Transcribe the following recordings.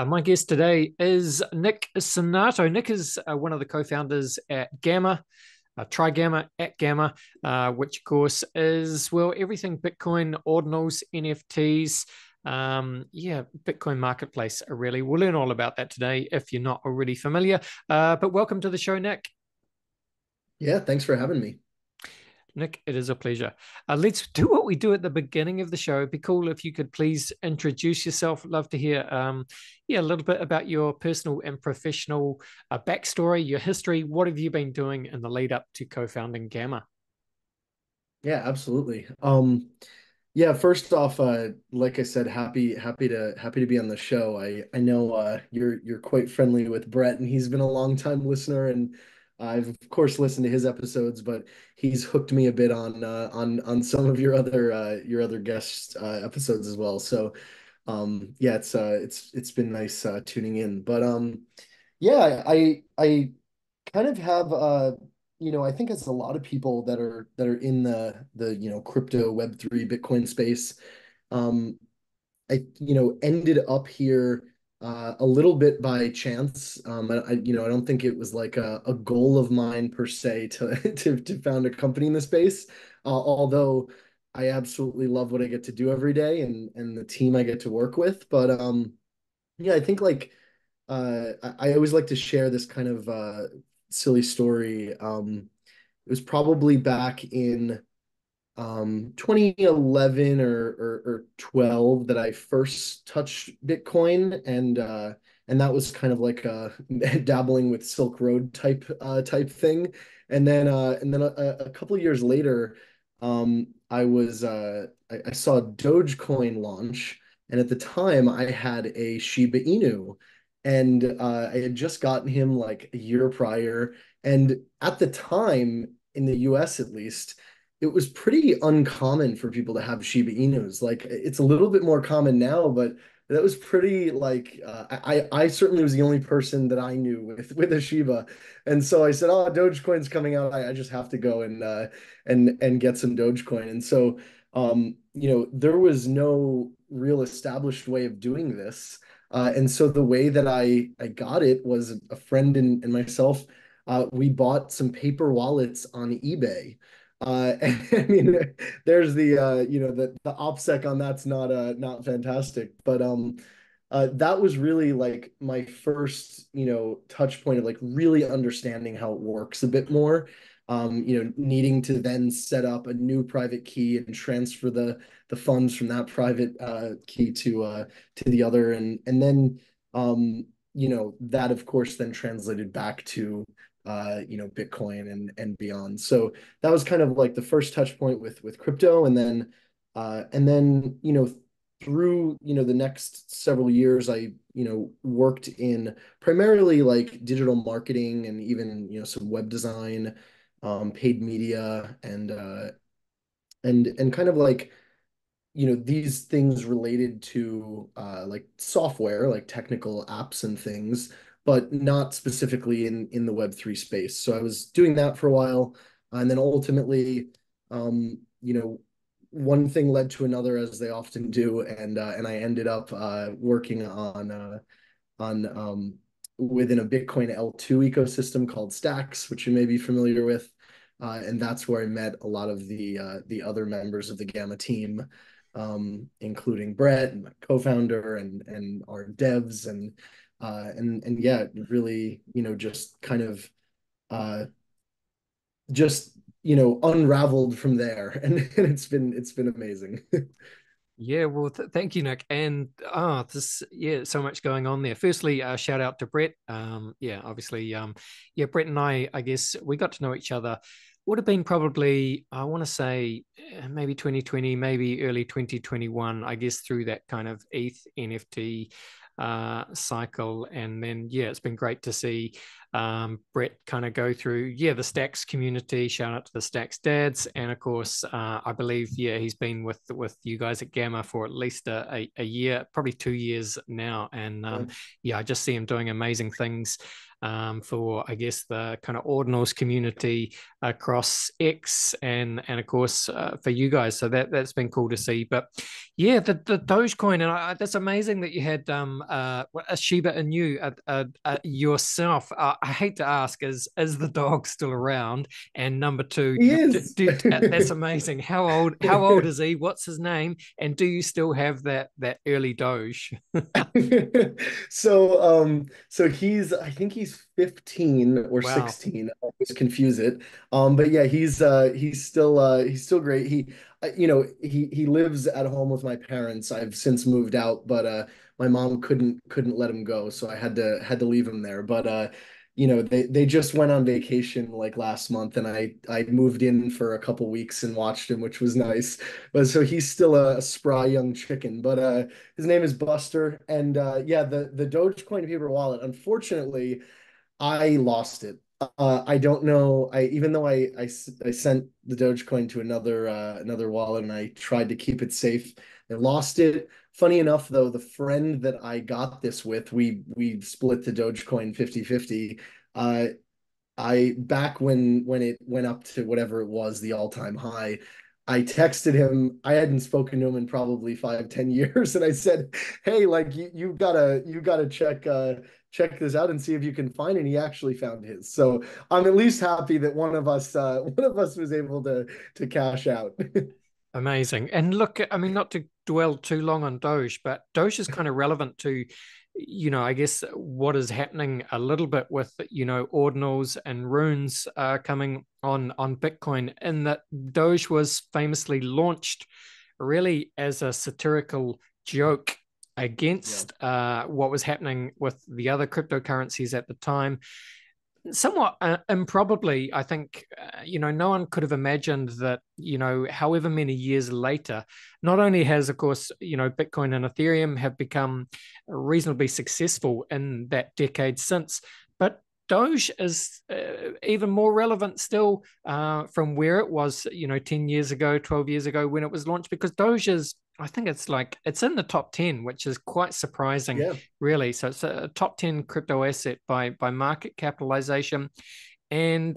My guest today is Nick Sainato. Nick is one of the co-founders at Gamma, Try Gamma at Gamma, which of course is, well, everything Bitcoin, Ordinals, NFTs, Bitcoin marketplace, really. We'll learn all about that today if you're not already familiar. But welcome to the show, Nick. Yeah, thanks for having me. Nick, it is a pleasure. Let's do what we do at the beginning of the show. It'd be cool if you could please introduce yourself. Love to hear, a little bit about your personal and professional backstory, your history. What have you been doing in the lead up to co-founding Gamma? Yeah, absolutely. Yeah, first off, like I said, happy to be on the show. I know you're quite friendly with Brett, and he's been a long time listener, and I've of course listened to his episodes, but he's hooked me a bit on some of your other guest episodes as well. So yeah, it's been nice tuning in. But yeah, I kind of have I think it's a lot of people that are in the crypto Web3 Bitcoin space. Um I ended up here a little bit by chance. I don't think it was like a goal of mine per se to to found a company in the space. Although I absolutely love what I get to do every day and the team I get to work with. But yeah, I think like I always like to share this kind of silly story. It was probably back in 2011 or 12 that I first touched Bitcoin, and that was kind of like dabbling with Silk Road type thing. And then a couple of years later, I saw Dogecoin launch, and at the time I had a Shiba Inu, and I had just gotten him like a year prior, and at the time in the US at least, it was pretty uncommon for people to have Shiba Inus. Like it's a little bit more common now, but that was pretty like I certainly was the only person that I knew with a Shiba, and so I said, "Oh, Dogecoin's coming out. I just have to go and get some Dogecoin." And so there was no real established way of doing this, and so the way that I got it was a friend and myself. We bought some paper wallets on eBay. I mean, there's the OPSEC on that's not fantastic, but that was really like my first touch point of like really understanding how it works a bit more. Needing to then set up a new private key and transfer the funds from that private key to the other, and then that of course then translated back to Bitcoin and beyond. So that was kind of like the first touch point with crypto, and then through the next several years I worked in primarily like digital marketing and even some web design, paid media, and kind of like these things related to like software, like technical apps and things, but not specifically in the Web3 space. So I was doing that for a while, and then ultimately, one thing led to another, as they often do, and I ended up working on within a Bitcoin L2 ecosystem called Stacks, which you may be familiar with. And that's where I met a lot of the other members of the Gamma team, including Brett and my co-founder and our devs and yeah, really just kind of uh, just unraveled from there, and it's been amazing. Yeah, well, thank you, Nick. And so much going on there. Firstly, shout out to Brett. Obviously, Brett and I guess we got to know each other. Would have been probably, I want to say, maybe 2020, maybe early 2021. I guess through that kind of ETH NFT cycle, and then it's been great to see Brett kind of go through the Stacks community. Shout out to the Stacks dads, and of course I believe he's been with you guys at Gamma for at least a year, probably 2 years now, and I just see him doing amazing things for I guess the kind of Ordinals community across X and of course for you guys. So that's been cool to see. But Yeah, the Dogecoin, and that's amazing that you had a Shiba Inu yourself. I hate to ask, is the dog still around? And number two, He is. that's amazing. How old is he? What's his name? And do you still have that early Doge? So he's, I think he's 15 or Wow. 16. I always confuse it. But yeah, he's still great. He lives at home with my parents. I've since moved out, but my mom couldn't let him go, so I had to leave him there. But they just went on vacation like last month, and I moved in for a couple weeks and watched him, which was nice. But so he's still a spry young chicken. But his name is Buster, and yeah, the Dogecoin paper wallet. Unfortunately, I lost it. I don't know. I even though I sent the Dogecoin to another wallet and I tried to keep it safe, I lost it. Funny enough, though, the friend that I got this with, we split the Dogecoin 50-50. Uh, I back when it went up to whatever it was, the all-time high, I texted him. I hadn't spoken to him in probably 5, 10 years, and I said, "Hey, like you gotta check this out and see if you can find it." And he actually found his. So I'm at least happy that one of us was able to cash out. Amazing. And look, I mean, not to dwell too long on Doge, but Doge is kind of relevant to, I guess what is happening a little bit with, ordinals and runes coming on Bitcoin, in that Doge was famously launched really as a satirical joke Yeah. against what was happening with the other cryptocurrencies at the time. Somewhat improbably, I think, no one could have imagined that, however many years later, not only has, of course, Bitcoin and Ethereum have become reasonably successful in that decade since, but Doge is even more relevant still from where it was, 10 years ago, 12 years ago when it was launched, because Doge is, I think it's in the top 10, which is quite surprising, Yeah. really. So it's a top 10 crypto asset by market capitalization. And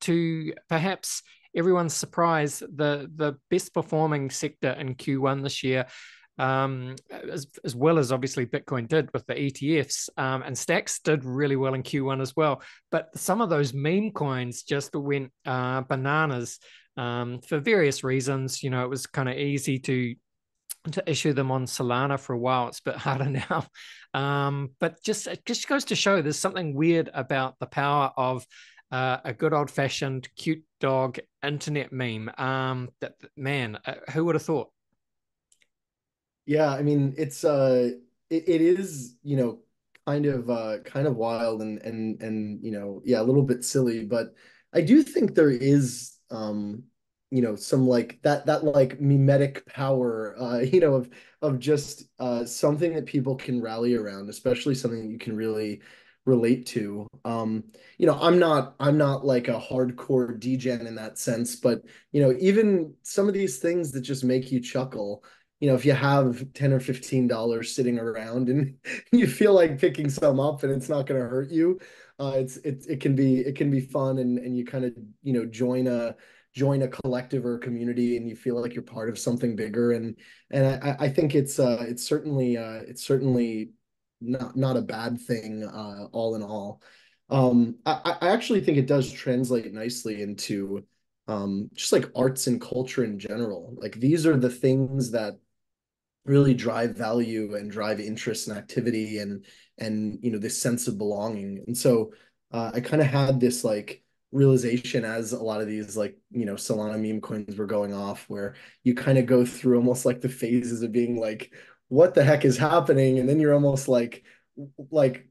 to perhaps everyone's surprise, the best performing sector in Q1 this year, as well as obviously Bitcoin did with the ETFs, and Stacks did really well in Q1 as well. But some of those meme coins just went bananas for various reasons. It was kind of easy to issue them on Solana for a while. It's a bit harder now. But it just goes to show there's something weird about the power of a good old fashioned cute dog internet meme. That man, who would have thought? Yeah, I mean it is, kind of wild and yeah, a little bit silly, but I do think there is some like that like mimetic power of just something that people can rally around, especially something that you can really relate to. I'm not like a hardcore degen in that sense, but even some of these things that just make you chuckle, if you have $10 or $15 sitting around and you feel like picking some up and it's not going to hurt you, it can be fun, and you kind of join a collective or a community, and you feel like you're part of something bigger, and I think it's certainly not a bad thing, all in all. I actually think it does translate nicely into just like arts and culture in general. Like these are the things that really drive value and drive interest and activity, and this sense of belonging. And so I kind of had this like realization as a lot of these like Solana meme coins were going off, where you kind of go through almost like the phases of being like, what the heck is happening? And then you're almost like why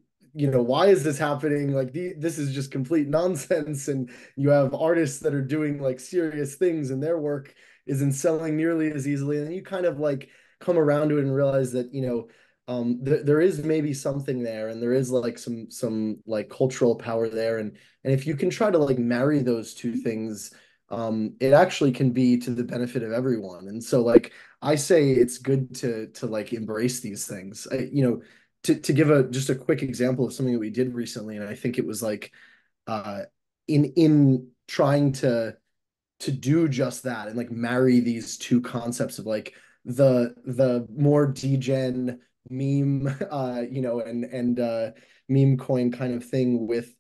is this happening? Like this is just complete nonsense. And you have artists that are doing like serious things and their work isn't selling nearly as easily. And then you kind of like come around to it and realize that there is maybe something there, and there is like some like cultural power there, and if you can try to like marry those two things, it actually can be to the benefit of everyone. And so like I say, it's good to like embrace these things. To give just a quick example of something that we did recently, and I think it was like uh in trying to do just that and like marry these two concepts of like the more degen meme, meme coin kind of thing with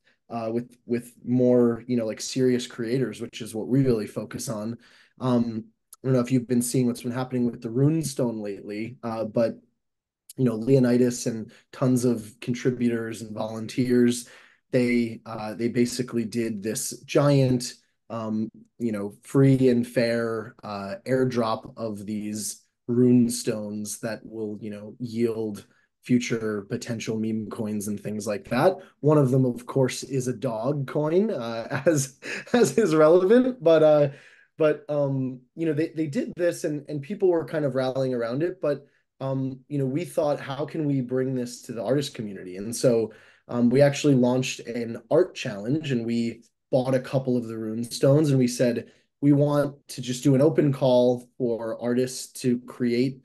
more, like serious creators, which is what we really focus on. I don't know if you've been seeing what's been happening with the runestone lately, but Leonidas and tons of contributors and volunteers, they basically did this giant, free and fair airdrop of these rune stones that will, yield future potential meme coins and things like that. One of them, of course, is a dog coin, as is relevant, but they did this, and people were kind of rallying around it, but we thought, how can we bring this to the artist community? And so we actually launched an art challenge, and we bought a couple of the rune stones, and we said we want to just do an open call for artists to create,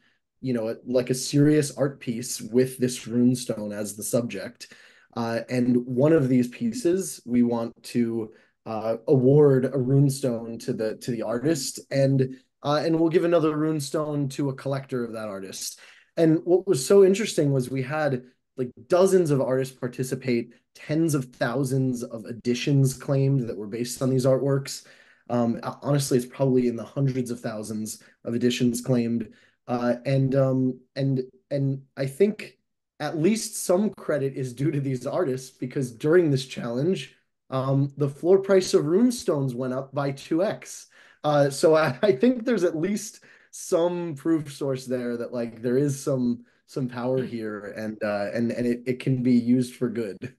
like a serious art piece with this rune stone as the subject. And one of these pieces, we want to award a rune stone to the artist, and we'll give another rune stone to a collector of that artist. And what was so interesting was we had like dozens of artists participate, tens of thousands of editions claimed that were based on these artworks. Honestly, it's probably in the hundreds of thousands of editions claimed. And I think at least some credit is due to these artists, because during this challenge, the floor price of runestones went up by 2x. So I think there's at least some proof source there that like there is some power here, and it can be used for good.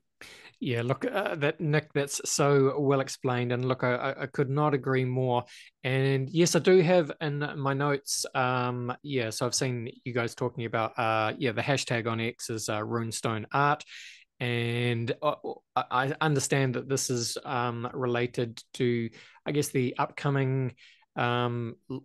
Yeah, look, that Nick, that's so well explained, and look, I could not agree more. And yes, I do have in my notes. Yeah, so I've seen you guys talking about, yeah, the hashtag on X is runestone art, and I understand that this is related to, I guess, the upcoming. I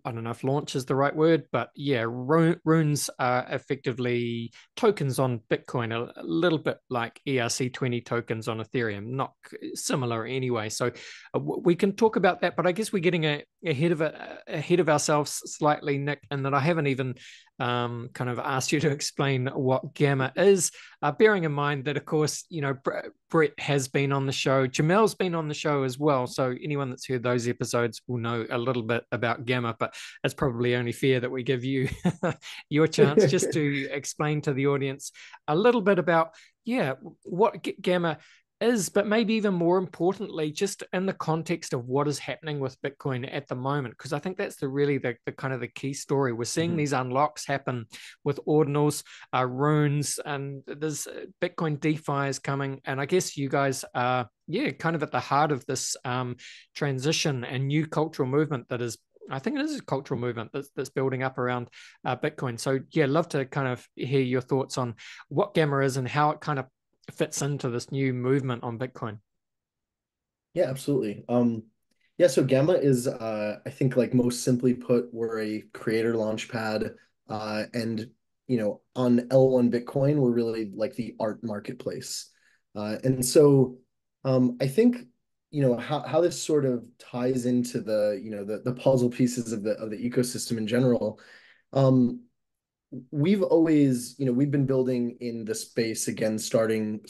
don't know if launch is the right word, but yeah, runes are effectively tokens on Bitcoin, a little bit like ERC20 tokens on Ethereum, not similar anyway. So we can talk about that, but I guess we're getting ahead of ourselves slightly, Nick, and that I haven't even kind of asked you to explain what gamma is. Bearing in mind that, of course, Brett has been on the show, Jamel's been on the show as well. So anyone that's heard those episodes will know a little bit about gamma, but it's probably only fair that we give you your chance just to explain to the audience a little bit about, yeah, what gamma is, but maybe even more importantly, just in the context of what is happening with Bitcoin at the moment, because I think that's the kind of the key story. We're seeing these unlocks happen with ordinals, runes, and there's Bitcoin DeFi is coming, and I guess you guys are, yeah, kind of at the heart of this transition and new cultural movement that is, I think it is a cultural movement that's building up around Bitcoin. So yeah, love to kind of hear your thoughts on what gamma is and how it kind of fits into this new movement on Bitcoin. Yeah, absolutely. Yeah, so Gamma is, I think, like most simply put, we're a creator launchpad, and on L1 Bitcoin, we're really like the art marketplace. And so I think how this sort of ties into the puzzle pieces of the ecosystem in general. Um, we've always, we've been building in the space again, starting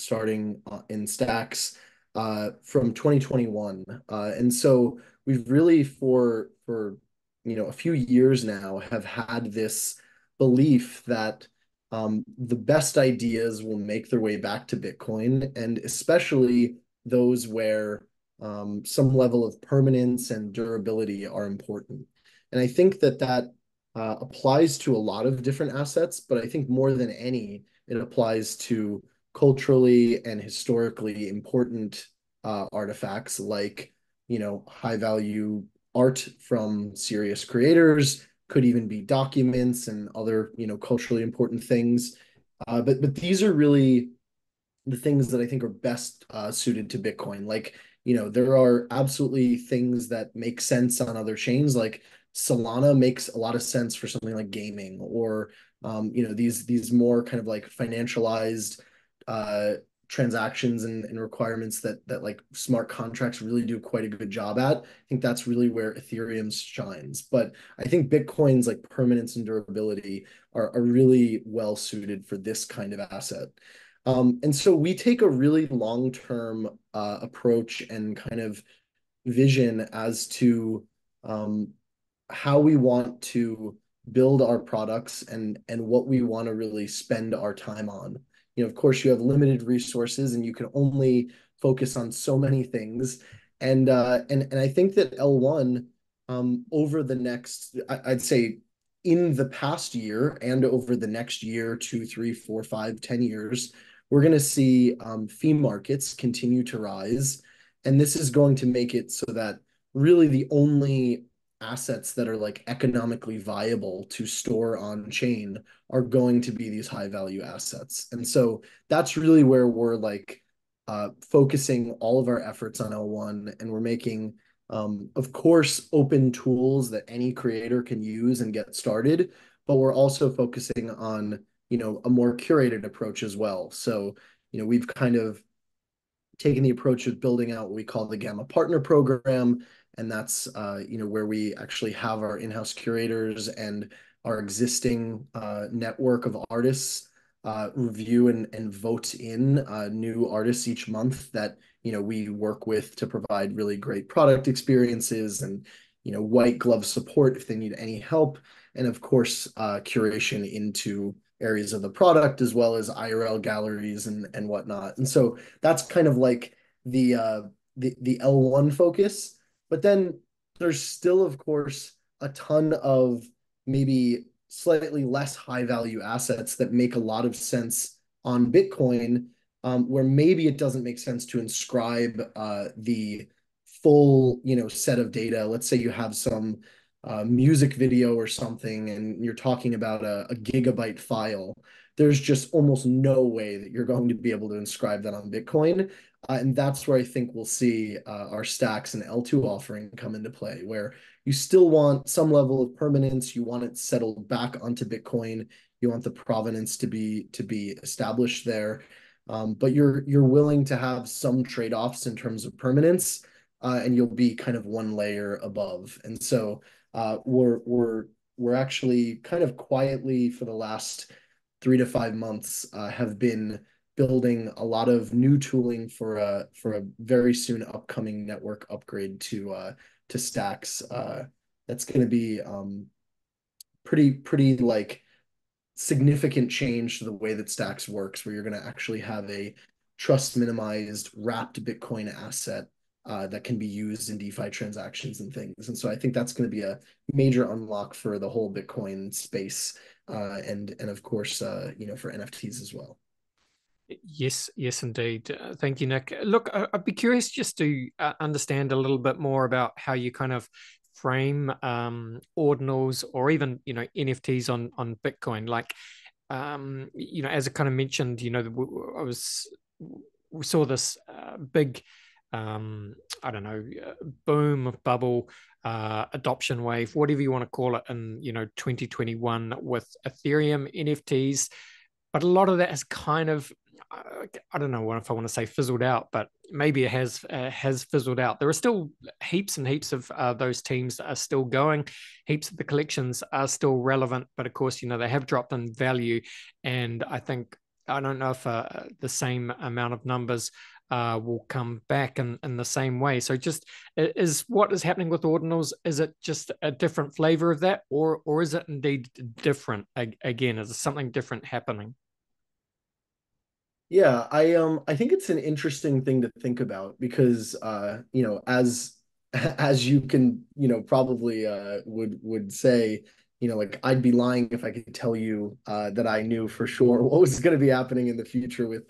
in stacks from 2021. And so we've really for a few years now have had this belief that the best ideas will make their way back to Bitcoin, and especially those where some level of permanence and durability are important. And I think that applies to a lot of different assets, but I think more than any, it applies to culturally and historically important artifacts like, high value art from serious creators, could even be documents and other, culturally important things. But these are really the things that I think are best suited to Bitcoin. Like, there are absolutely things that make sense on other chains. Like Solana makes a lot of sense for something like gaming, or these more kind of like financialized uh transactions and requirements that like smart contracts really do quite a good job at. I think that's really where Ethereum shines. But I think Bitcoin's like permanence and durability are really well suited for this kind of asset. And so we take a really long-term approach and kind of vision as to um, how we want to build our products and what we want to really spend our time on. You know, of course, you have limited resources and you can only focus on so many things. And I think that L1 over the next, I'd say in the past year and over the next year, 2, 3, 4, 5, 10 years, we're going to see fee markets continue to rise. And this is going to make it so that really the only assets that are like economically viable to store on chain are going to be these high value assets. And so that's really where we're like focusing all of our efforts on L1, and we're making of course open tools that any creator can use and get started, but we're also focusing on, you know, a more curated approach as well. So, you know, we've kind of taken the approach of building out what we call the Gamma Partner Program, and that's you know, where we actually have our in-house curators and our existing network of artists review and vote in new artists each month that, you know, we work with to provide really great product experiences and, you know, white glove support if they need any help, and of course curation into areas of the product as well as IRL galleries and whatnot. And so that's kind of like the L1 focus. But then there's still, of course, a ton of maybe slightly less high value assets that make a lot of sense on Bitcoin, where maybe it doesn't make sense to inscribe the full, you know, set of data. Let's say you have some music video or something, and you're talking about a gigabyte file. There's just almost no way that you're going to be able to inscribe that on Bitcoin. And that's where I think we'll see our stacks and L2 offering come into play, where you still want some level of permanence. You want it settled back onto Bitcoin. You want the provenance to be established there. But you're willing to have some trade-offs in terms of permanence, and you'll be kind of one layer above. And so we're actually kind of quietly for the last 3 to 5 months have been building a lot of new tooling for a very soon upcoming network upgrade to stacks. That's going to be pretty like significant change to the way that stacks works, where you're going to actually have a trust minimized wrapped Bitcoin asset that can be used in DeFi transactions and things. And so I think that's going to be a major unlock for the whole Bitcoin space, and of course, you know, for NFTs as well. Yes, yes, indeed. Thank you, Nick. Look, I'd be curious just to understand a little bit more about how you kind of frame ordinals or even, you know, NFTs on Bitcoin. Like, you know, as I kind of mentioned, you know, we saw this big, I don't know, boom, bubble, adoption wave, whatever you want to call it, in, you know, 2021 with Ethereum NFTs. But a lot of that has kind of, I don't know if I want to say fizzled out, but maybe it has fizzled out. There are still heaps and heaps of those teams that are still going. Heaps of the collections are still relevant, but of course, you know, they have dropped in value. And I don't know if the same amount of numbers will come back in the same way. So just is what is happening with ordinals, is it just a different flavor of that, or is it indeed different? Again, is there something different happening? Yeah, I think it's an interesting thing to think about because you know, as as you can, you know, probably would say, you know, like I'd be lying if I could tell you that I knew for sure what was going to be happening in the future with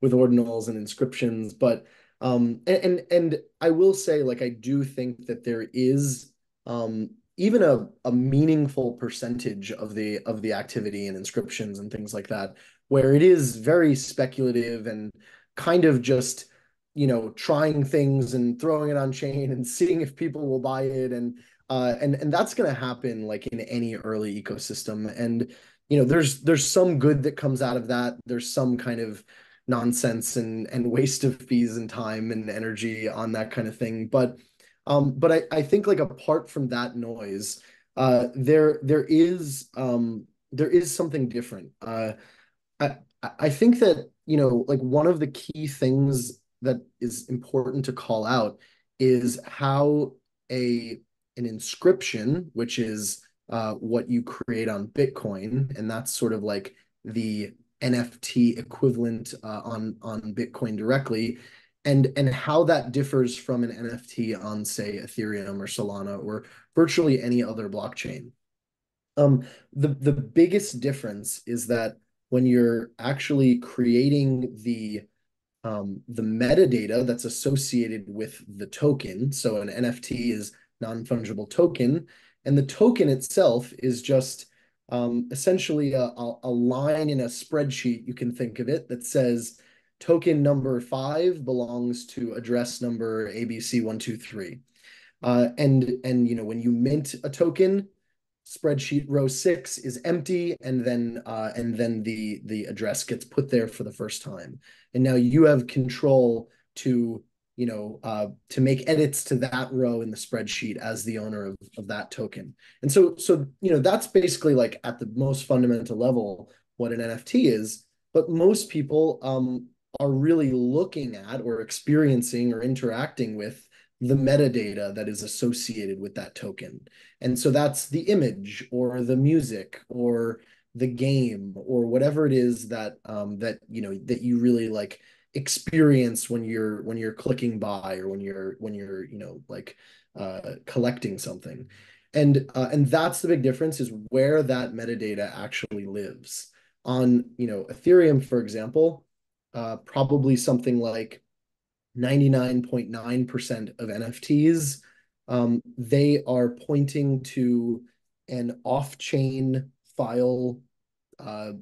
ordinals and inscriptions. But and I will say, like, I do think that there is even a meaningful percentage of the activity and inscriptions and things like that where it is very speculative and kind of just, you know, trying things and throwing it on chain and seeing if people will buy it, and that's going to happen like in any early ecosystem. And you know, there's some good that comes out of that. There's some kind of nonsense and waste of fees and time and energy on that kind of thing. But I think like apart from that noise, there is something different. I I think that, like one of the key things that is important to call out is how a an inscription, which is what you create on Bitcoin, and that's sort of like the NFT equivalent on Bitcoin directly, and how that differs from an NFT on, say, Ethereum or Solana or virtually any other blockchain. Um, the biggest difference is that when you're actually creating the metadata that's associated with the token, so an NFT is non-fungible token, and the token itself is just essentially a line in a spreadsheet, you can think of it, that says token number 5 belongs to address number ABC123. And when you mint a token, spreadsheet row 6 is empty, and then the address gets put there for the first time. And now you have control to make edits to that row in the spreadsheet as the owner of that token. And so that's basically like at the most fundamental level what an NFT is. But most people are really looking at or experiencing or interacting with the metadata that is associated with that token. And so that's the image or the music or the game or whatever it is that you really like experience when you're clicking buy or when you're like collecting something. And that's the big difference, is where that metadata actually lives. On Ethereum, for example, probably something like 99.9% of NFTs, they are pointing to an off-chain file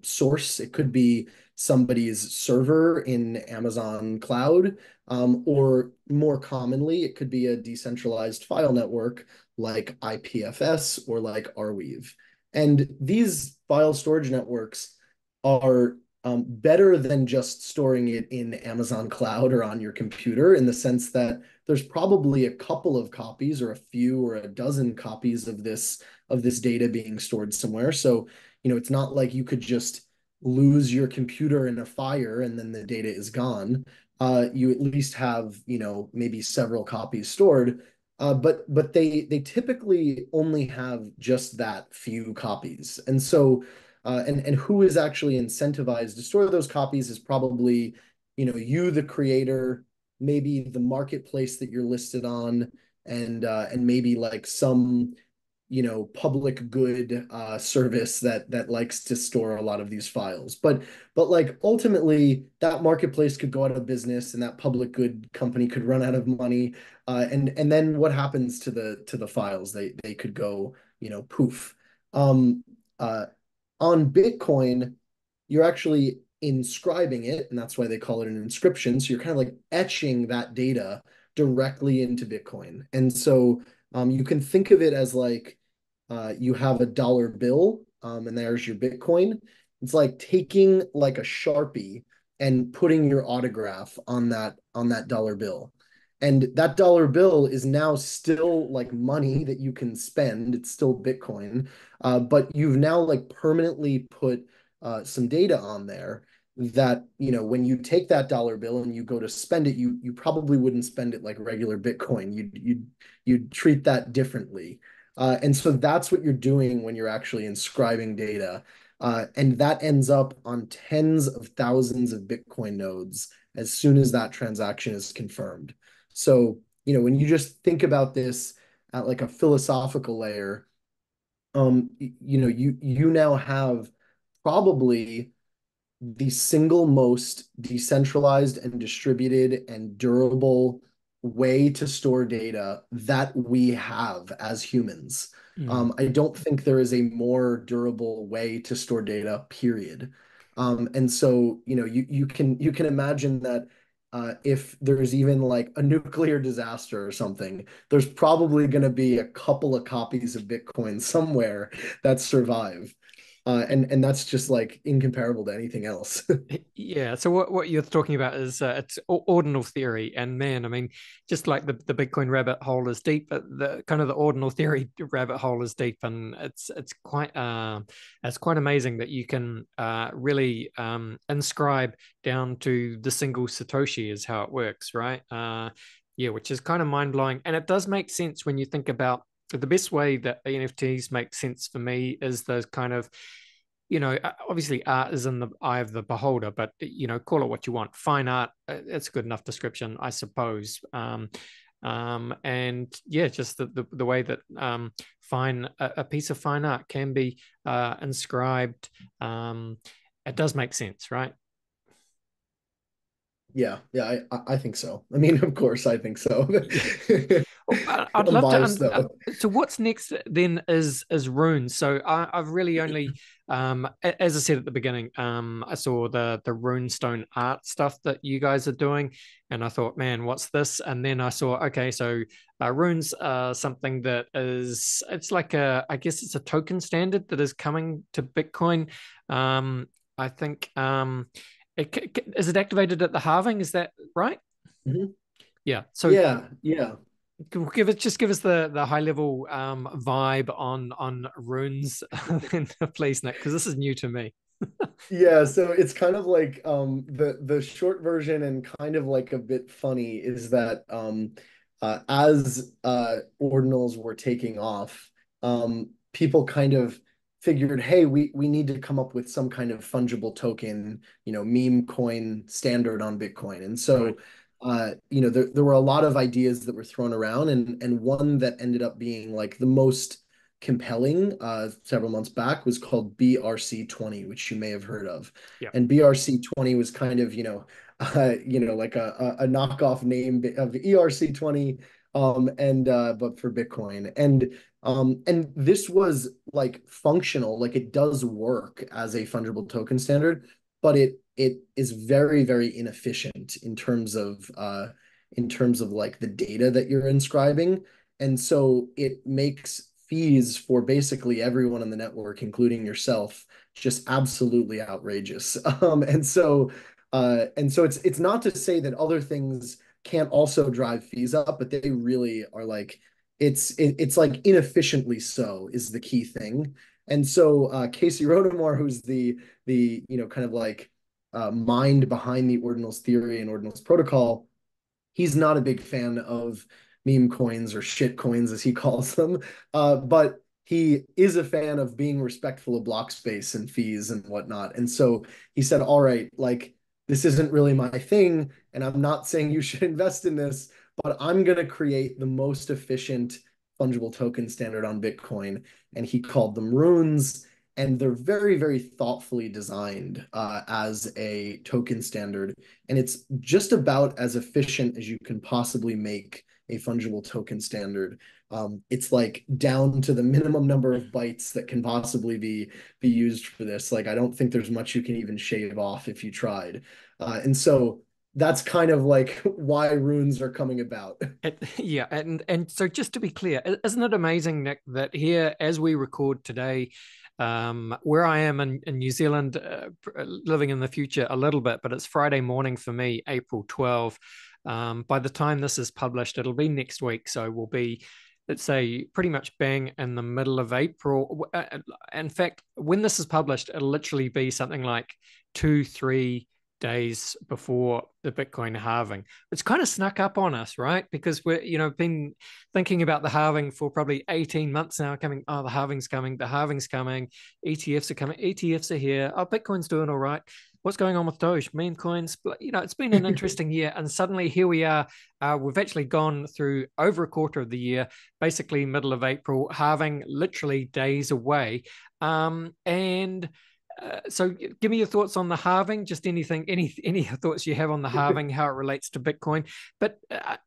source. It could be somebody's server in Amazon Cloud, or more commonly, it could be a decentralized file network like IPFS or like Arweave. And these file storage networks are better than just storing it in Amazon Cloud or on your computer, in the sense that there's probably a couple of copies or a few or a dozen copies of this data being stored somewhere. So it's not like you could just lose your computer in a fire and then the data is gone. You at least have, maybe several copies stored. But they typically only have just that few copies. And so and who is actually incentivized to store those copies is probably, you, the creator, maybe the marketplace that you're listed on, and maybe like some public good service that likes to store a lot of these files. But like ultimately that marketplace could go out of business and that public good company could run out of money. And then what happens to the files? They could go, poof. Um, uh, on Bitcoin, you're actually inscribing it, and that's why they call it an inscription. So you're kind of like etching that data directly into Bitcoin. And so you can think of it as like you have a dollar bill, and there's your Bitcoin. It's like taking like a Sharpie and putting your autograph on that dollar bill. And that dollar bill is now still like money that you can spend. It's still Bitcoin, but you've now like permanently put some data on there that, when you take that dollar bill and you go to spend it, you probably wouldn't spend it like regular Bitcoin. You'd treat that differently. And so that's what you're doing when you're actually inscribing data. And that ends up on tens of thousands of Bitcoin nodes as soon as that transaction is confirmed. So, when you just think about this at like a philosophical layer, you now have probably the single most decentralized and distributed and durable way to store data that we have as humans. Mm. I don't think there is a more durable way to store data, period. And so, you can imagine that if there's even like a nuclear disaster or something, there's probably going to be a couple of copies of Bitcoin somewhere that survive. And that's just like incomparable to anything else. Yeah. So what you're talking about is it's ordinal theory, and man, I mean, just like the Bitcoin rabbit hole is deep, but the kind of the ordinal theory rabbit hole is deep, and it's quite amazing that you can really inscribe down to the single Satoshi is how it works, right? Yeah, which is kind of mind blowing, and it does make sense when you think about the best way that NFTs make sense for me is those kind of, obviously art is in the eye of the beholder, but call it what you want. Fine art, it's a good enough description, I suppose. And yeah, just the way that fine a piece of fine art can be inscribed, it does make sense, right? Yeah, yeah, I think so. I mean, of course, I think so. Yeah. Well, I'd I'm love to. biased though. So what's next then is runes. So I've really only, as I said at the beginning, I saw the runestone art stuff that you guys are doing, and I thought, man, what's this? And then I saw, okay, so runes are something that is, it's like I guess it's a token standard that is coming to Bitcoin. I think, is it activated at the halving? Is that right? Mhm. Yeah. So Yeah, yeah. give us the high level vibe on runes, please, Nick, because this is new to me. Yeah, so it's kind of like the short version and kind of like a bit funny is that as ordinals were taking off, people kind of figured, hey, we need to come up with some kind of fungible token, meme coin standard on Bitcoin. And Right. so there were a lot of ideas that were thrown around, and one that ended up being like the most compelling several months back was called BRC20, which you may have heard of. Yeah. And BRC20 was kind of, like a knockoff name of ERC20, and but for Bitcoin. And this was like functional, like it does work as a fungible token standard, but it is very, very inefficient in terms of like the data that you're inscribing. And so it makes fees for basically everyone in the network, including yourself, just absolutely outrageous. And so it's not to say that other things can't also drive fees up, but they really are like it's like inefficiently so is the key thing. And so Casey Rodemore, who's the kind of like mind behind the Ordinals theory and Ordinals protocol, he's not a big fan of meme coins or shit coins, as he calls them. But he is a fan of being respectful of block space and fees and whatnot. And so he said, all right, like, this isn't really my thing. And I'm not saying you should invest in this, but I'm going to create the most efficient fungible token standard on Bitcoin. And he called them runes. And they're very, very thoughtfully designed as a token standard, and it's just about as efficient as you can possibly make a fungible token standard. It's like down to the minimum number of bytes that can possibly be used for this. Like I don't think there's much you can even shave off if you tried. And so that's kind of like why runes are coming about. Yeah, and so just to be clear, isn't it amazing, Nick, that here as we record today, where I am in New Zealand, living in the future a little bit, but it's Friday morning for me, April 12. By the time this is published, it'll be next week, so we'll be, let's say, pretty much bang in the middle of April. In fact, when this is published, it'll literally be something like 2, 3 days before the Bitcoin halving. It's kind of snuck up on us, right? Because we're, been thinking about the halving for probably 18 months now, coming, oh, the halving's coming, ETFs are coming, ETFs are here, oh, Bitcoin's doing all right. What's going on with Doge, meme coins? But, it's been an interesting year. And suddenly here we are. We've actually gone through over a quarter of the year, basically middle of April, halving literally days away. And so give me your thoughts on the halving, just any thoughts you have on the halving, how it relates to Bitcoin. But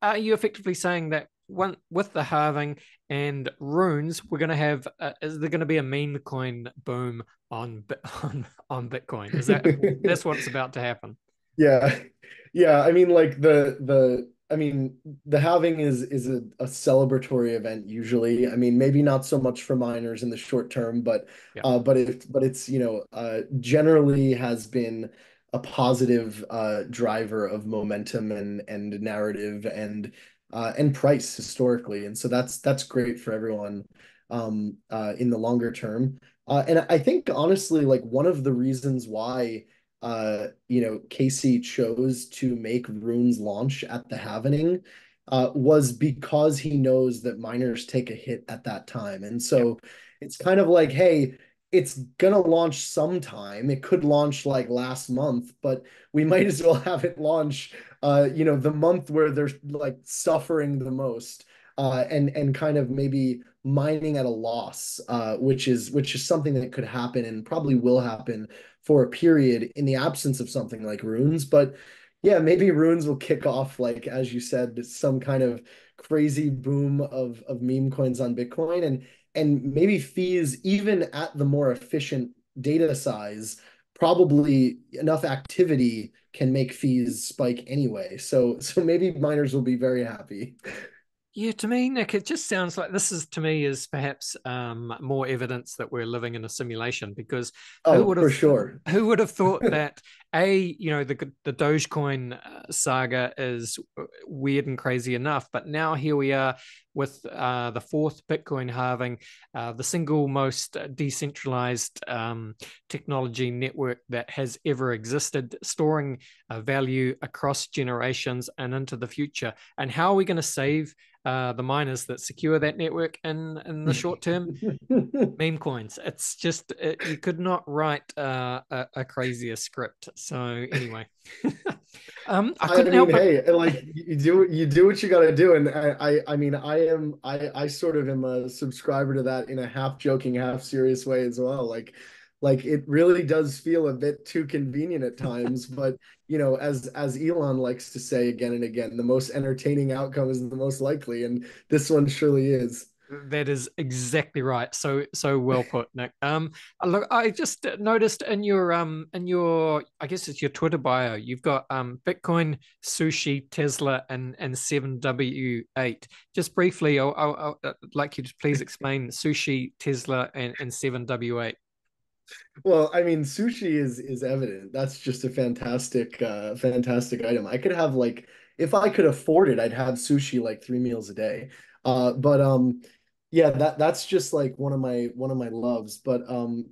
are you effectively saying that one with the halving and runes, we're going to have, is there going to be a meme coin boom on on Bitcoin? That's what's about to happen? Yeah. Yeah. I mean, like the I mean, the halving is a celebratory event usually. I mean, maybe not so much for miners in the short term, Yeah. but it's generally has been a positive driver of momentum and narrative and price historically. And so that's great for everyone in the longer term. And I think honestly, like one of the reasons why Casey chose to make Rune's launch at the Halvening was because he knows that miners take a hit at that time. And Yeah. so it's kind of like, hey, it's gonna launch sometime. It could launch like last month, but we might as well have it launch the month where they're like suffering the most. And kind of maybe mining at a loss, which is something that could happen and probably will happen for a period in the absence of something like runes. But yeah, maybe runes will kick off, like as you said, some kind of crazy boom of meme coins on Bitcoin, and maybe fees even at the more efficient data size, probably enough activity can make fees spike anyway. So maybe miners will be very happy. Yeah, to me, Nick, it just sounds like this is to me is perhaps more evidence that we're living in a simulation because who Oh, would for have sure. who would have thought that the Dogecoin saga is weird and crazy enough, but now here we are with the fourth Bitcoin halving, the single most decentralized technology network that has ever existed, storing value across generations and into the future. And how are we going to save the miners that secure that network in the short term? Meme coins. It's just you could not write a crazier script. So anyway, I I couldn't mean, help but hey, like you do what you got to do, and I mean, I sort of am a subscriber to that in a half joking, half serious way as well. Like it really does feel a bit too convenient at times, but as Elon likes to say again and again, the most entertaining outcome is the most likely, and this one surely is. that is exactly right. So well put, Nick. Look, I just noticed in your I guess it's your Twitter bio, you've got Bitcoin, sushi, Tesla, and 7W8. Just briefly, I'd like you to please explain sushi, Tesla, and 7W8. Well, I mean, sushi is evident. That's just a fantastic item. I could have like if I could afford it, I'd have sushi like 3 meals a day. But yeah, that's just like one of my loves. But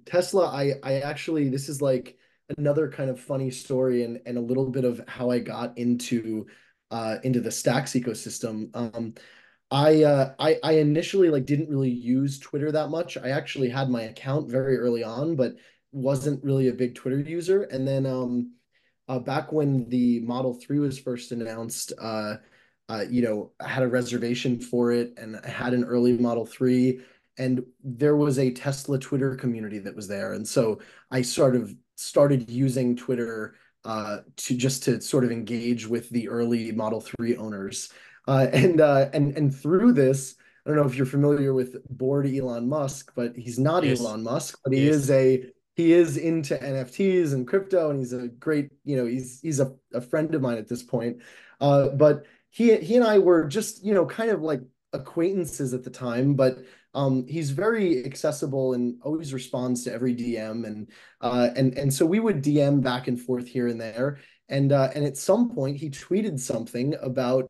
Tesla, I actually this is like another kind of funny story and a little bit of how I got into the Stacks ecosystem. I initially like didn't really use Twitter that much. I actually had my account very early on, but wasn't really a big Twitter user. And then back when the Model 3 was first announced, I had a reservation for it and I had an early Model 3, and there was a Tesla Twitter community that was there. And so I sort of started using Twitter to sort of engage with the early Model 3 owners. And through this, I don't know if you're familiar with bored Elon Musk, but he's not Yes, Elon Musk, but yes, he is into NFTs and crypto, and he's a great, he's a friend of mine at this point. But he and I were just, kind of like acquaintances at the time, but he's very accessible and always responds to every DM, and so we would DM back and forth here and there. And at some point he tweeted something about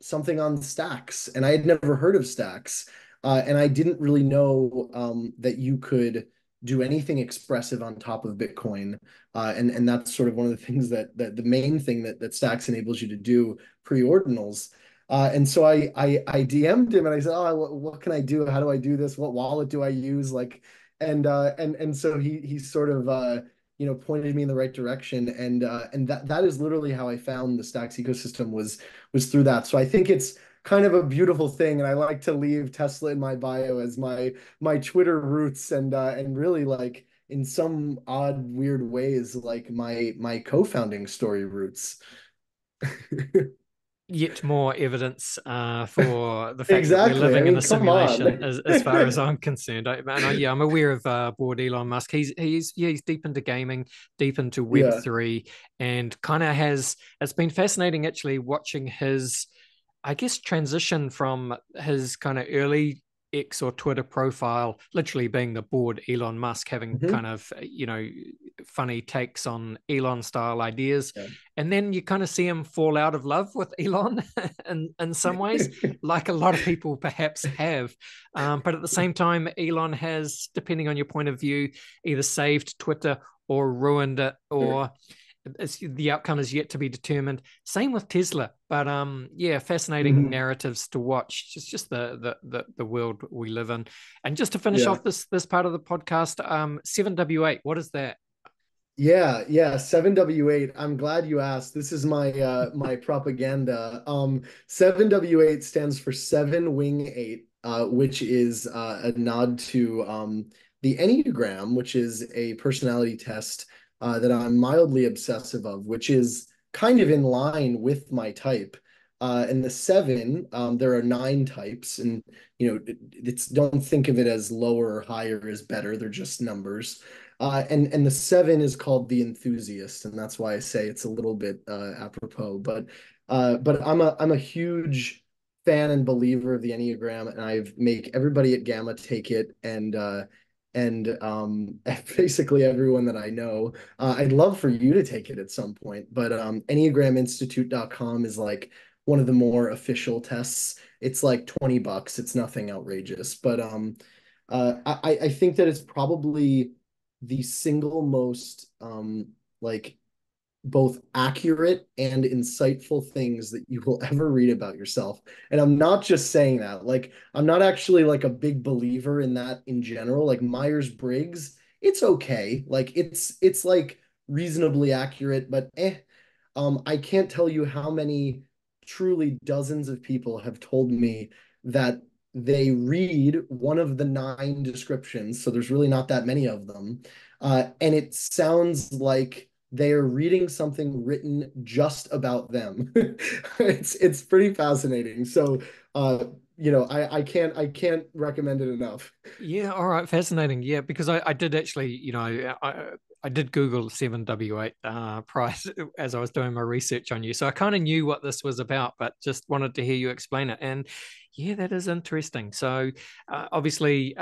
something on Stacks, and I had never heard of Stacks, and I didn't really know that you could do anything expressive on top of Bitcoin, and that's sort of one of the things that the main thing that Stacks enables you to do pre-ordinals. And so I DM'd him and I said, oh, what can I do? How do I do this? What wallet do I use? Like, and so he sort of pointed me in the right direction, and that is literally how I found the Stacks ecosystem was through that. So I think it's kind of a beautiful thing, and I like to leave Tesla in my bio as my Twitter roots, and really like in some odd weird ways like my co-founding story roots. yet more evidence for the fact that we're Exactly. I living in a mean, come simulation, on. as far as I'm concerned. Yeah, I'm aware of board Elon Musk. He's deep into gaming, deep into Yeah. Web3, and kind of has. It's been fascinating actually watching his, I guess, transition from his kind of early X or Twitter profile, literally being the bored Elon Musk, having Mhm. kind of, funny takes on Elon style ideas. Yeah. And then you kind of see him fall out of love with Elon in some ways, like a lot of people perhaps have. But at the same time, Elon has, depending on your point of view, either saved Twitter or ruined it, or the outcome is yet to be determined. Same with Tesla, but yeah, fascinating Mhm. narratives to watch. It's just the world we live in. And just to finish Yeah. off this part of the podcast, 7W8, what is that? Yeah, 7W8. I'm glad you asked. This is my propaganda. 7W8 stands for 7 Wing 8, which is a nod to the Enneagram, which is a personality test that I'm mildly obsessive of, which is kind of in line with my type. And the seven, there are 9 types, and it's don't think of it as lower or higher is better. They're just numbers. And the 7 is called the enthusiast, and that's why I say it's a little bit apropos. But I'm a huge fan and believer of the Enneagram, and I make everybody at Gamma take it, and basically everyone that I know. I'd love for you to take it at some point, but EnneagramInstitute.com is like one of the more official tests. It's like $20. It's nothing outrageous, but I think that it's probably the single most like both accurate and insightful things that you will ever read about yourself. And I'm not just saying that. Like, I'm not actually like a big believer in that in general. Like Myers-Briggs, it's okay. Like it's like reasonably accurate, but I can't tell you how many truly dozens of people have told me that they read one of the 9 descriptions, so there's really not that many of them, and it sounds like they are reading something written just about them. It's pretty fascinating. So I can't recommend it enough. Yeah, all right, fascinating. Yeah, because I did actually, I did Google 7W8 prior as I was doing my research on you. So I kind of knew what this was about, but just wanted to hear you explain it. And yeah, that is interesting. So obviously,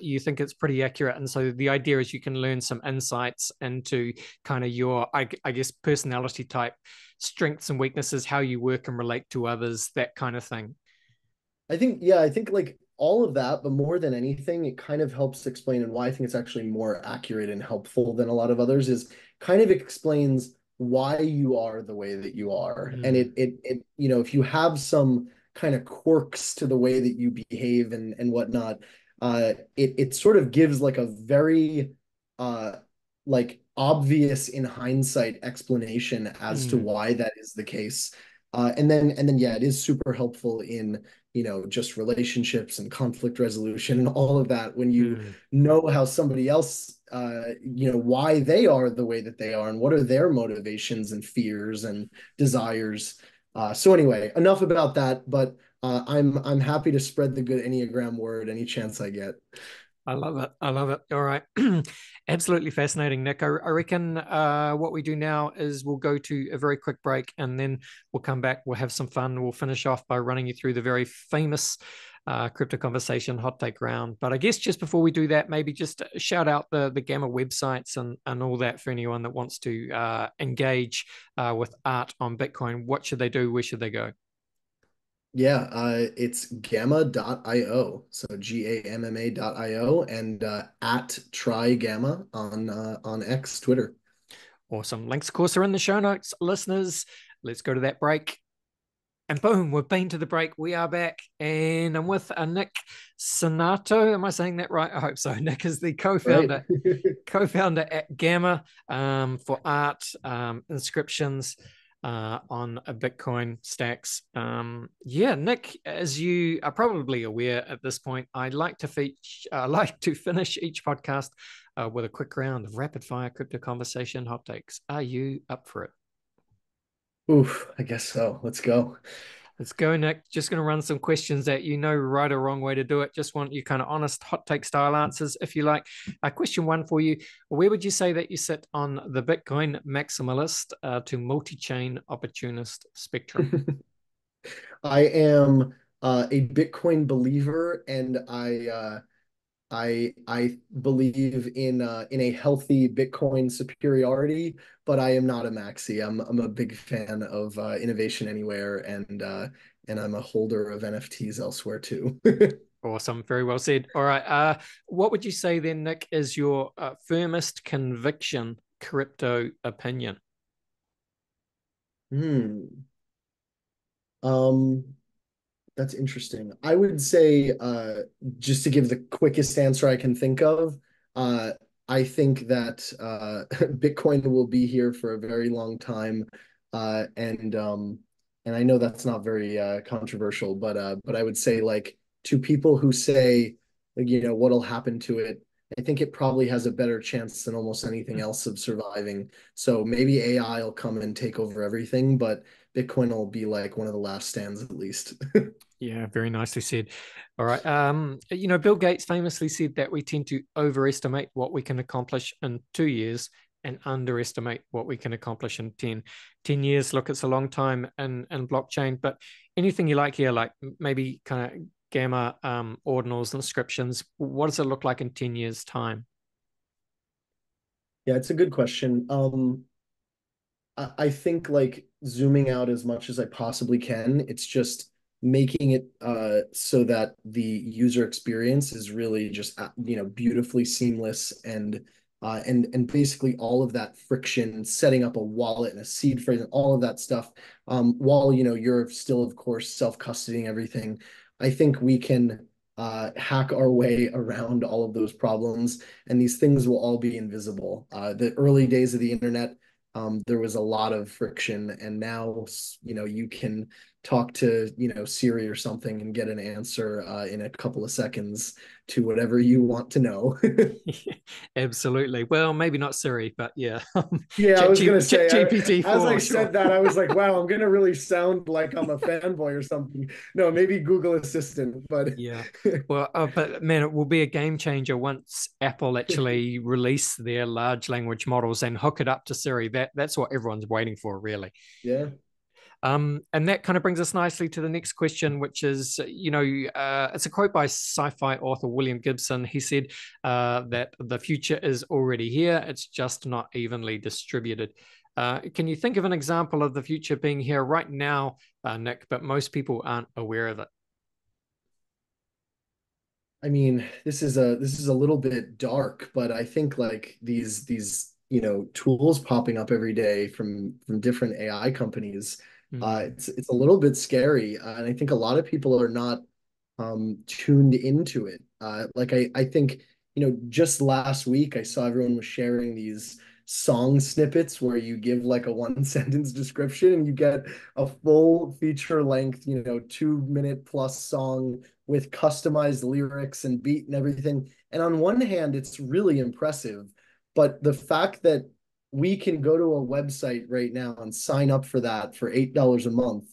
you think it's pretty accurate. And so the idea is you can learn some insights into kind of your, I guess, personality type, strengths and weaknesses, how you work and relate to others, that kind of thing. I think like all of that, but more than anything, it kind of helps explain, and why I think it's actually more accurate and helpful than a lot of others is kind of explains why you are the way that you are. And Mm, it if you have some kind of quirks to the way that you behave and whatnot, it sort of gives like a very uh like obvious in hindsight explanation as to mm, why that is the case. And then yeah, it is super helpful in just relationships and conflict resolution and all of that when you mm. know how somebody else, why they are the way that they are and what are their motivations and fears and desires. So anyway, enough about that, but I'm happy to spread the good Enneagram word any chance I get. I love it. I love it. All right. Absolutely fascinating, Nick. I reckon what we do now is we'll go to a very quick break and then we'll come back. We'll have some fun. We'll finish off by running you through the very famous crypto conversation hot take round. But I guess just before we do that, maybe just shout out the Gamma websites and all that for anyone that wants to engage with art on Bitcoin. What should they do? Where should they go? Yeah, it's gamma.io. So GAMMA.io, and at try gamma on X Twitter. Awesome. Links, of course, are in the show notes. Listeners, let's go to that break. And boom, we've been to the break. We are back. And I'm with Nick Sainato. Am I saying that right? I hope so. Nick is the Right. co-founder at Gamma for art inscriptions on a Bitcoin stacks. Yeah, Nick, as you are probably aware at this point, I like to finish each podcast with a quick round of rapid fire crypto conversation hot takes. Are you up for it? Oof, I guess so. Let's go. Let's go, Nick. Just going to run some questions that you know right or wrong way to do it. Just want you kind of honest, hot take style answers, if you like. Question one for you: where would you say that you sit on the Bitcoin maximalist to multi-chain opportunist spectrum? I am a Bitcoin believer, and I believe in a healthy Bitcoin superiority, but I am not a maxi. I'm a big fan of innovation anywhere, and I'm a holder of NFTs elsewhere too. Awesome. Very well said. All right. What would you say then, Nick, is your firmest conviction crypto opinion? Hmm. Um, That's interesting. I would say, just to give the quickest answer I can think of, uh, I think that Bitcoin will be here for a very long time, uh, and um, and I know that's not very controversial, but I would say like to people who say, like, what'll happen to it. I think it probably has a better chance than almost anything else of surviving. So maybe AI will come and take over everything, but Bitcoin will be like one of the last stands at least. Yeah, very nicely said. All right. Bill Gates famously said that we tend to overestimate what we can accomplish in 2 years and underestimate what we can accomplish in 10. 10 years, look, it's a long time in blockchain, but anything you like here, like maybe kind of gamma ordinals, inscriptions, what does it look like in 10 years' time? Yeah, it's a good question. I think like zooming out as much as I possibly can. It's just making it so that the user experience is really just beautifully seamless and basically all of that friction, setting up a wallet and a seed phrase and all of that stuff, while you're still of course self-custodying everything. I think we can hack our way around all of those problems, and these things will all be invisible. The early days of the internet, there was a lot of friction, and now you can talk to Siri or something and get an answer in a couple of seconds to whatever you want to know. Absolutely. Well, maybe not Siri, but yeah, Yeah, I was gonna say, as I GPT-4, sure. said that, I was like, wow, I'm gonna really sound like I'm a fanboy or something. No, maybe Google Assistant, but Yeah. Well, but man, it will be a game changer once Apple actually release their large language models and hook it up to Siri. That's what everyone's waiting for, really. yeah. And that kind of brings us nicely to the next question, which is, it's a quote by sci-fi author William Gibson. He said that the future is already here; it's just not evenly distributed. Can you think of an example of the future being here right now, Nick? But most people aren't aware of it. I mean, this is a little bit dark, but I think like these tools popping up every day from different AI companies, Mm. it's a little bit scary, and I think a lot of people are not tuned into it. Like I think, just last week I saw everyone was sharing these song snippets where you give like a one sentence description and you get a full feature length, 2 minute plus song with customized lyrics and beat and everything. And on one hand, it's really impressive, but the fact that we can go to a website right now and sign up for that for $8 a month,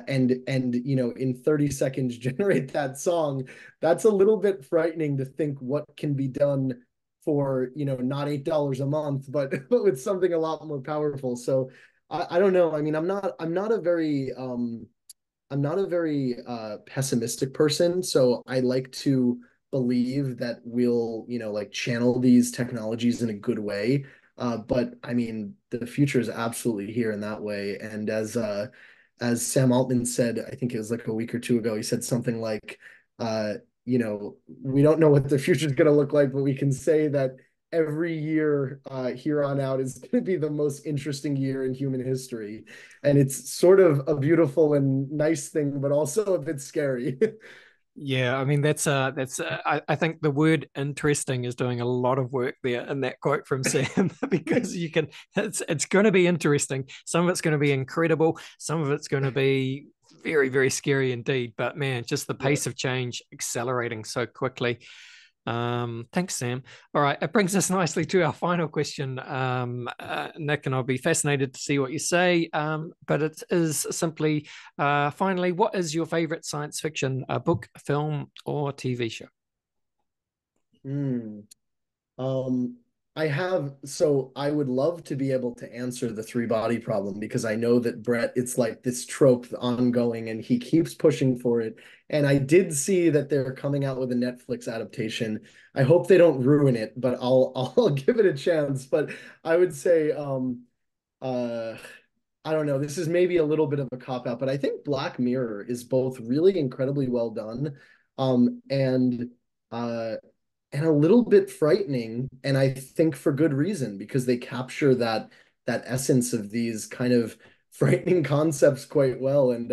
and in 30 seconds generate that song, that's a little bit frightening to think what can be done for not $8 a month, but but with something a lot more powerful. So I don't know. I mean, I'm not a very pessimistic person, so I like to believe that we'll, like channel these technologies in a good way. But I mean, the future is absolutely here in that way. And as Sam Altman said, I think it was like a week or two ago, he said something like, uh, we don't know what the future is going to look like, but we can say that every year here on out is going to be the most interesting year in human history. And it's sort of a beautiful and nice thing, but also a bit scary. Yeah, I mean I think the word interesting is doing a lot of work there in that quote from Sam because it's going to be interesting. Some of it's going to be incredible, some of it's going to be very, very scary indeed. But man, just the Yeah. pace of change accelerating so quickly. Thanks, Sam. All right, it brings us nicely to our final question, Nick, and I'll be fascinated to see what you say. But it is simply, finally, what is your favorite science fiction book, film, or TV show? Hmm. Um, I would love to be able to answer the three body problem because I know that Brett, it's like this trope ongoing and he keeps pushing for it. And I did see that they're coming out with a Netflix adaptation. I hope they don't ruin it, but I'll give it a chance. But I would say, uh, I don't know, this is maybe a little bit of a cop out, but I think Black Mirror is both really incredibly well done, um, and uh and a little bit frightening, and I think for good reason because they capture that essence of these kind of frightening concepts quite well. And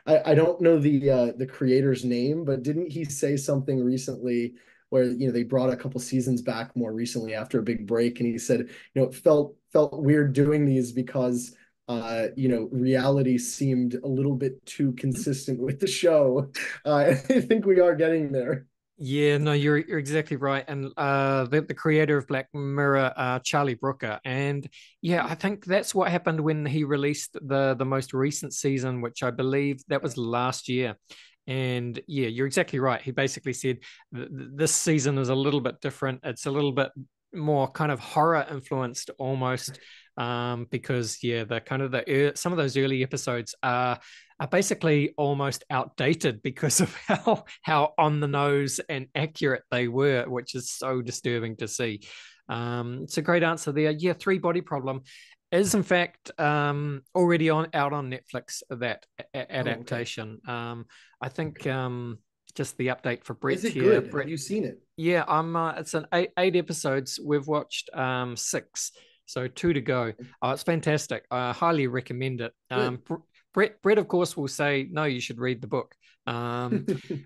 I don't know the creator's name, but didn't he say something recently where they brought a couple seasons back more recently after a big break, and he said it felt weird doing these because reality seemed a little bit too consistent with the show. I think we are getting there. Yeah, no, you're exactly right. And the creator of Black Mirror, Charlie Brooker. And yeah, I think that's what happened when he released the most recent season, which I believe that was last year. And yeah, you're exactly right. He basically said this season is a little bit different. It's a little bit more kind of horror influenced almost. Because yeah, the kind of the some of those early episodes are basically almost outdated because of how on the nose and accurate they were, which is so disturbing to see. It's a great answer there. Yeah, three body problem is in fact already out on Netflix. That Oh, okay. adaptation. I think just the update for Is Brett it here. good? Have Brett, you seen it? yeah, I'm. It's an eight episodes. We've watched six, so two to go. Oh, it's fantastic. I highly recommend it. Good. Brett, of course, will say no. You should read the book,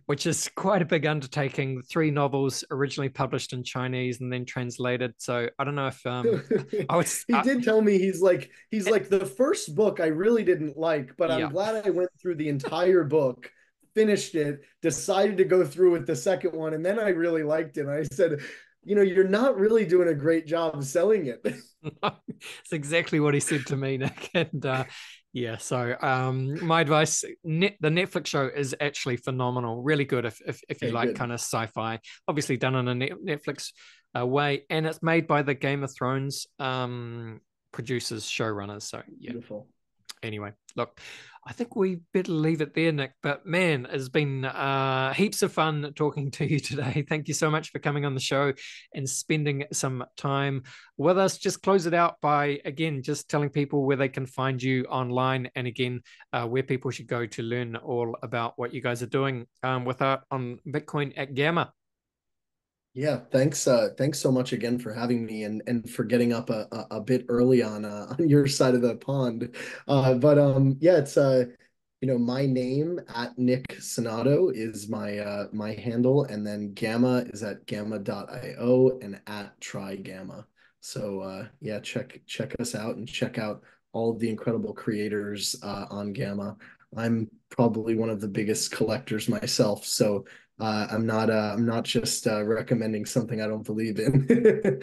which is quite a big undertaking. Three novels originally published in Chinese and then translated. So I don't know if I would. He did tell me he's Eh, like the first book I really didn't like, but I'm yeah. glad I went through the entire book, finished it, decided to go through with the second one, and then I really liked it. And I said, you're not really doing a great job of selling it. It's exactly what he said to me, Nick. And yeah, so my advice: the Netflix show is actually phenomenal, really good if you Okay, like good. kind of sci-fi. Obviously done in a Netflix way, and it's made by the Game of Thrones producers, showrunners. So yeah, Beautiful. anyway, look, I think we better leave it there, Nick. But man, it's been heaps of fun talking to you today. Thank you so much for coming on the show and spending some time with us. Just close it out by, again, just telling people where they can find you online and, again, where people should go to learn all about what you guys are doing with art on Bitcoin at Gamma. Yeah, thanks so much again for having me and for getting up a bit early on your side of the pond. But yeah, it's my name at Nick Sainato is my handle, and then Gamma is at gamma.io and at try Gamma. So yeah, check us out and check out all of the incredible creators on Gamma. I'm probably one of the biggest collectors myself, so I'm not just recommending something I don't believe in.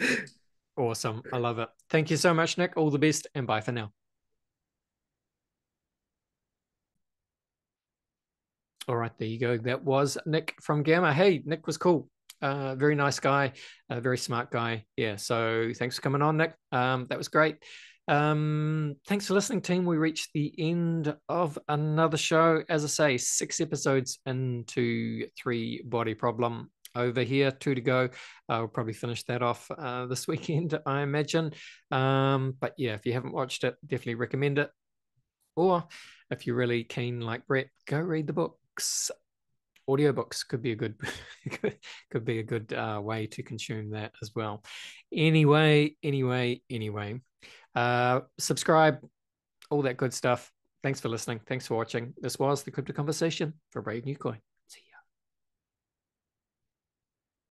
Awesome. I love it. Thank you so much, Nick. All the best and bye for now. All right, there you go. That was Nick from Gamma. Hey, Nick was cool. Very nice guy, a very smart guy. Yeah, so thanks for coming on, Nick. That was great. Thanks for listening, team. We reached the end of another show. As I say, 6 episodes into three body problem over here, two to go. We'll probably finish that off this weekend, I imagine. But yeah, if you haven't watched it, definitely recommend it. Or if you're really keen like Brett, go read the books. Audiobooks could be a good could be a good way to consume that as well. Anyway. Subscribe, all that good stuff. Thanks for listening. Thanks for watching. This was the Crypto Conversation for Brave New Coin.